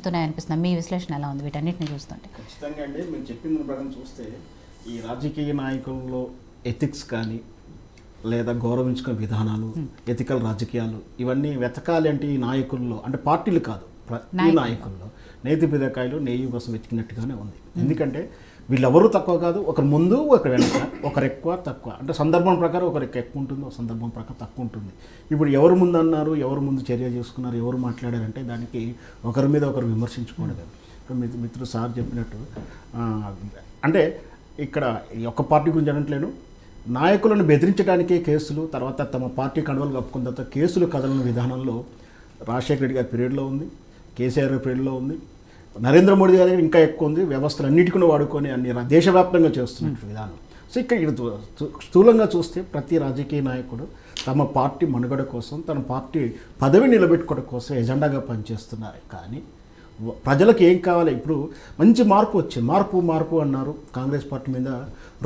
పెంచుతున్నాయి అనిపిస్తుంది. మీ విశ్లేషణ ఎలా ఉంది వీటన్నిటిని చూస్తుంటే? ఖచ్చితంగా అండి, మీరు చెప్పిన ప్రకారం చూస్తే ఈ రాజకీయ నాయకుల్లో ఎథిక్స్ కానీ లేదా గౌరవించుకునే విధానాలు, ఎథికల్ రాజకీయాలు ఇవన్నీ వెతకాలి అంటే ఈ నాయకుల్లో, అంటే పార్టీలు కాదు, ప్రతి నాయకుల్లో నేతి పిదకాయలు నెయ్యి కోసం వెతికినట్టుగానే ఉంది. ఎందుకంటే వీళ్ళెవరూ తక్కువ కాదు, ఒకరు ముందు ఒకరు వెనక, ఒకరు ఎక్కువ తక్కువ, అంటే సందర్భం ప్రకారం ఒకరికి ఎక్కువ ఉంటుంది, ఒక సందర్భం ప్రకారం తక్కువ ఉంటుంది. ఇప్పుడు ఎవరు ముందు అన్నారు, ఎవరు ముందు చర్య చేసుకున్నారు, ఎవరు మాట్లాడారంటే దానికి ఒకరి మీద ఒకరు విమర్శించుకోవడం. మిత్రుడు సార్ చెప్పినట్టు అంటే ఇక్కడ ఒక్క పార్టీ గురించి అనట్లేను, నాయకులను బెదిరించడానికే కేసులు, తర్వాత తమ పార్టీ కండువలు కప్పుకున్న తర్వాత కేసులు కదలని విధానంలో రాజశేఖర రెడ్డి గారి పీరియడ్లో ఉంది, కేసీఆర్ గారి పీరియడ్లో ఉంది, నరేంద్ర మోడీ గారి ఇంకా ఎక్కువ ఉంది. వ్యవస్థలన్నిటికీ వాడుకొని అన్ని దేశవ్యాప్తంగా చేస్తున్న విధానం. సో ఇక్కడ స్థూలంగా చూస్తే ప్రతి రాజకీయ నాయకుడు తమ పార్టీ మనుగడ కోసం, తన పార్టీ పదవి నిలబెట్టుకోవడం కోసం ఎజెండాగా పనిచేస్తున్నారు. కానీ ప్రజలకు ఏం కావాలి? ఇప్పుడు మంచి మార్పు వచ్చింది, మార్పు అన్నారు. కాంగ్రెస్ పార్టీ మీద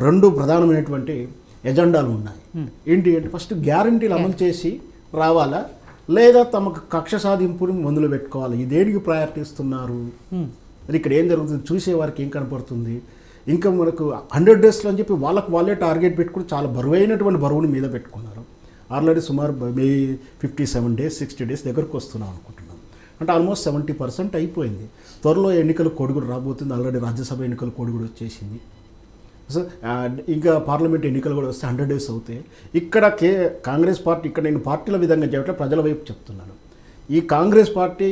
రెండు ప్రధానమైనటువంటి ఎజెండాలు ఉన్నాయి. ఏంటి అంటే ఫస్ట్ గ్యారంటీలు అమలు చేసి రావాలా, లేదా తమకు కక్ష సాధింపుని మొదలు పెట్టుకోవాలి. ఈ దేనికి ప్రయారిటీ ఇస్తున్నారు? మరి ఇక్కడ ఏం జరుగుతుంది? చూసేవారికి ఏం కనపడుతుంది? ఇంకా మనకు 100 డేస్లో అని చెప్పి వాళ్ళే టార్గెట్ పెట్టుకుని చాలా బరువైనటువంటి బరువుని మీద పెట్టుకున్నారు. ఆల్రెడీ సుమారు 57 డేస్ 60 డేస్ దగ్గరకు వస్తున్నాం అనుకుంటున్నాం. అంటే ఆల్మోస్ట్ 70% అయిపోయింది. త్వరలో ఎన్నికల కోడ్ కూడా రాబోతుంది. ఆల్రెడీ రాజ్యసభ ఎన్నికల కోడ్ కూడా వచ్చేసింది. సో ఇంకా పార్లమెంట్ ఎన్నికలు కూడా వస్తే 100 డేస్ అవుతాయి. ఇక్కడ కాంగ్రెస్ పార్టీ, ఇక్కడ నేను పార్టీల విధంగా చెప్పట్లే, ప్రజల వైపు చెప్తున్నాను. ఈ కాంగ్రెస్ పార్టీ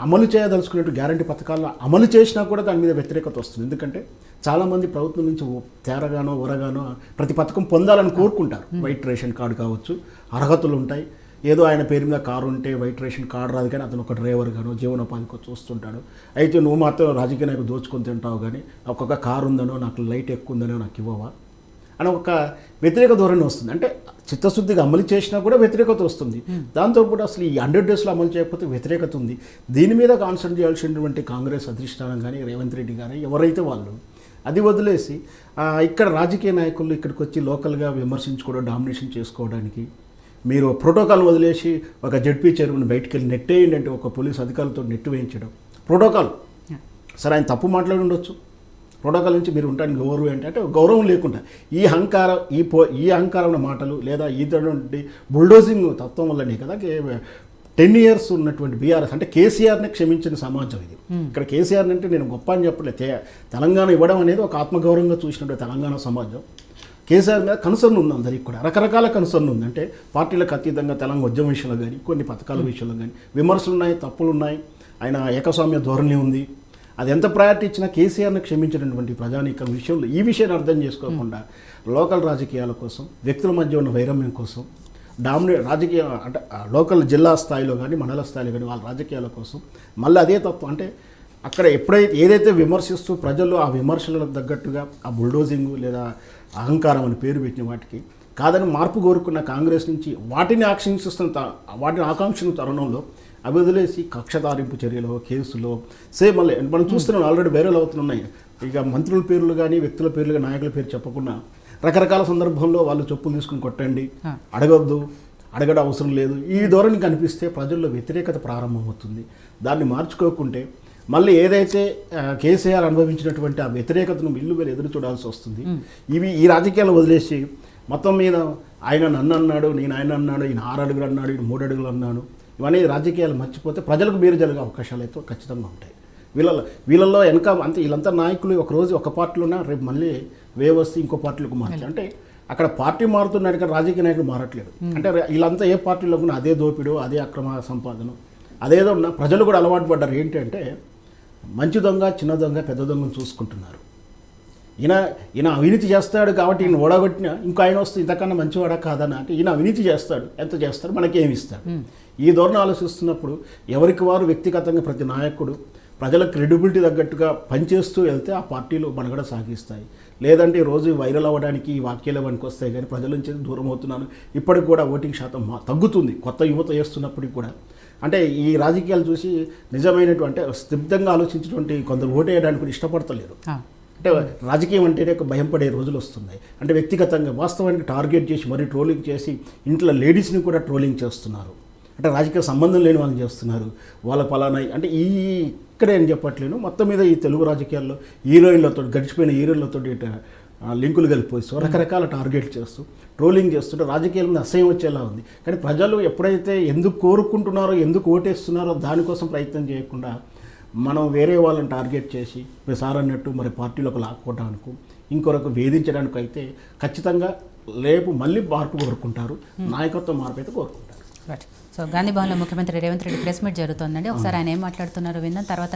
అమలు చేయదలుచుకున్నట్టు గ్యారంటీ పథకాలను అమలు చేసినా కూడా దాని మీద వ్యతిరేకత వస్తుంది. ఎందుకంటే చాలామంది ప్రభుత్వం నుంచి తేరగానో ఊరగానో ప్రతి పథకం పొందాలని కోరుకుంటారు. వైట్ రేషన్ కార్డు కావచ్చు, అర్హతలు ఉంటాయి. ఏదో ఆయన పేరు మీద కారు ఉంటే వైట్ రేషన్ కార్డు రాదు, కానీ అతను ఒక డ్రైవర్ గానో జీవనోపాధికో చూస్తుంటాడు. అయితే నువ్వు మాత్రం రాజకీయ నాయకులు దోచుకొని తింటావు, కానీ ఒక్కొక్క కారు ఉందనో, నాకు లైట్ ఎక్కువ ఉందనో నాకు ఇవ్వవా అని ఒక వ్యతిరేక ధోరణి వస్తుంది. అంటే చిత్తశుద్ధిగా అమలు చేసినా కూడా వ్యతిరేకత వస్తుంది. దాంతోపాటు అసలు ఈ 100 డేస్లో అమలు చేయకపోతే వ్యతిరేకత ఉంది. దీని మీద కాన్సన్ట్రేట్ చేయాల్సినటువంటి కాంగ్రెస్ అధిష్టానం కానీ, రేవంత్ రెడ్డి కానీ, ఎవరైతే వాళ్ళు అది వదిలేసి ఇక్కడ రాజకీయ నాయకులు ఇక్కడికి వచ్చి లోకల్గా విమర్శించుకోవడం, డామినేషన్ చేసుకోవడానికి మీరు ప్రోటోకాల్ వదిలేసి ఒక జడ్పీ చైర్మన్ బయటికి వెళ్ళి నెట్టేయండి అంటే ఒక పోలీస్ అధికారులతో నెట్టు వేయించడం. ప్రోటోకాల్ సరే, ఆయన తప్పు మాట్లాడి ఉండొచ్చు, ప్రోటోకాల్ నుంచి మీరు ఉండడానికి గౌరవం అంటే గౌరవం లేకుండా ఈ అహంకారమైన మాటలు లేదా ఈతటువంటి బుల్డోజింగ్ తత్వం వల్లనే కదా 10 years ఉన్నటువంటి బీఆర్ఎస్ అంటే కేసీఆర్ని క్షమించిన సమాజం ఇది. ఇక్కడ కేసీఆర్ని అంటే నేను గొప్ప అని చెప్పలేదు, తెలంగాణ ఇవ్వడం అనేది ఒక ఆత్మగౌరవంగా చూసినటువంటి తెలంగాణ సమాజం. కేసీఆర్ మీద కన్సర్న్ ఉంది, అందరికి కూడా రకరకాల కన్సర్న్ ఉంది. అంటే పార్టీలకు అతీతంగా తెలంగాణ ఉద్యమ విషయంలో కానీ, కొన్ని పథకాల విషయంలో కానీ విమర్శలు ఉన్నాయి, తప్పులు ఉన్నాయి, ఆయన ఏకస్వామ్య ధోరణి ఉంది. అది ఎంత ప్రయారిటీ ఇచ్చినా కేసీఆర్ని క్షమించినటువంటి ప్రజానీకం విషయంలో ఈ విషయాన్ని అర్థం చేసుకోకుండా లోకల్ రాజకీయాల కోసం, వ్యక్తుల మధ్య ఉన్న వైరమ్యం కోసం, రాజకీయ అంటే లోకల్ జిల్లా స్థాయిలో కానీ మండల స్థాయిలో కానీ వాళ్ళ రాజకీయాల కోసం మళ్ళీ అదే తత్వం. అంటే అక్కడ ఏదైతే విమర్శిస్తూ ప్రజల్లో ఆ విమర్శలకు తగ్గట్టుగా ఆ బుల్డోజింగ్ లేదా అహంకారం అని పేరు పెట్టిన వాటికి కాదని మార్పు కోరుకున్న కాంగ్రెస్ నుంచి వాటిని ఆకాంక్షిస్తున్న తరుణంలో అవి వదిలేసి కక్షతారింపు చర్యలో, కేసులో సేమ్ మళ్ళీ మనం చూస్తున్నాం, ఆల్రెడీ వైరల్ అవుతున్నాయి. ఇక మంత్రుల పేర్లు కానీ, వ్యక్తుల పేర్లు కానీ, నాయకుల పేరు చెప్పకుండా రకరకాల సందర్భంలో వాళ్ళు చెప్పులు తీసుకుని కొట్టండి, అడగడం అవసరం లేదు, ఈ ధోరణి కనిపిస్తే ప్రజల్లో వ్యతిరేకత ప్రారంభమవుతుంది. దాన్ని మార్చుకోకుంటే మళ్ళీ ఏదైతే కేసీఆర్ అనుభవించినటువంటి ఆ వ్యతిరేకతను వీళ్ళు ఎదురు చూడాల్సి వస్తుంది. ఈ రాజకీయాలు వదిలేసి మొత్తం మీద ఆయన నన్ను అన్నాడు, నేను ఆయన అన్నాడు, ఈయన 6 అడుగులు అన్నాడు, ఈయన 3 అడుగులు అన్నాడు, ఇవన్నీ రాజకీయాలు మర్చిపోతే ప్రజలకు మేలు జరిగే అవకాశాలు అయితే ఖచ్చితంగా ఉంటాయి. వీళ్ళల్లో వెనక అంతే వీళ్ళంతా నాయకులు ఒకరోజు ఒక పార్టీలోనే రేపు మళ్ళీ వస్తే ఇంకో పార్టీలకు మారుతారు. అంటే అక్కడ పార్టీ మారుతున్నాడు కానీ రాజకీయ నాయకులు మారట్లేదు. అంటే వీళ్ళంతా ఏ పార్టీలో కూడా అదే దోపిడో, అదే అక్రమ సంపాదన, అదేదో ఉన్న ప్రజలు కూడా అలవాటు పడ్డారు. ఏంటి అంటే మంచి దొంగ, చిన్న దొంగ, పెద్ద దొంగను చూసుకుంటున్నారు. ఈయన అవినీతి చేస్తాడు కాబట్టి ఈయన ఓడగొట్టిన ఇంకో ఆయన వస్తే ఇంతకన్నా మంచివాడా కాదని, అంటే ఈయన అవినీతి చేస్తాడు, ఎంత చేస్తాడు, మనకేమి ఇస్తాడు, ఈ ధోరణి ఆలోచిస్తున్నప్పుడు ఎవరికి వారు వ్యక్తిగతంగా ప్రతి నాయకుడు ప్రజల క్రెడిబిలిటీ తగ్గట్టుగా పనిచేస్తూ వెళ్తే ఆ పార్టీలు మనగడ సాగిస్తాయి. లేదంటే రోజు వైరల్ అవ్వడానికి ఈ వాక్యాలు పనికి వస్తాయి కానీ ప్రజల నుంచి దూరం అవుతున్నాను. ఇప్పటికి కూడా ఓటింగ్ శాతం తగ్గుతుంది కొత్త యువత చేస్తున్నప్పటికి కూడా. అంటే ఈ రాజకీయాలు చూసి నిజమైనటువంటి స్థిబ్దంగా ఆలోచించినటువంటి కొందరు ఓటు వేయడానికి కూడా ఇష్టపడతలేరు. అంటే రాజకీయం అంటేనే ఒక భయం పడే రోజులు వస్తున్నాయి. అంటే వ్యక్తిగతంగా వాస్తవానికి టార్గెట్ చేసి మరీ ట్రోలింగ్ చేసి ఇంట్లో లేడీస్ని కూడా ట్రోలింగ్ చేస్తున్నారు. అంటే రాజకీయ సంబంధం లేని వాళ్ళని చేస్తున్నారు, వాళ్ళ పలానా అంటే ఇక్కడే అని చెప్పట్లేను, మొత్తం మీద ఈ తెలుగు రాజకీయాల్లో హీరోయిన్లతో గడిచిపోయిన హీరోయిన్లతో లింకులు కలిపిస్తూ రకరకాల టార్గెట్ చేస్తూ ట్రోలింగ్ చేస్తుంటే రాజకీయాల మీద అసహ్యం వచ్చేలా ఉంది. కానీ ప్రజలు ఎప్పుడైతే ఎందుకు కోరుకుంటున్నారో, ఎందుకు ఓటేస్తున్నారో దానికోసం ప్రయత్నం చేయకుండా మనం వేరే వాళ్ళని టార్గెట్ చేసి మీరు సార్ అన్నట్టు మరి పార్టీలోకి లాక్కోవడానికి, ఇంకొరకు వేధించడానికి అయితే ఖచ్చితంగా రేపు మళ్ళీ మార్పు కోరుకుంటారు, నాయకత్వ మార్పు అయితే కోరుకుంటారు. రైట్. సో గాంధీ భవన్లో ముఖ్యమంత్రి రేవంత్ రెడ్డి ప్రెస్ మీట్ జరుగుతుందండి. ఒకసారి ఆయన ఏం మాట్లాడుతున్నారో విందాం, తర్వాత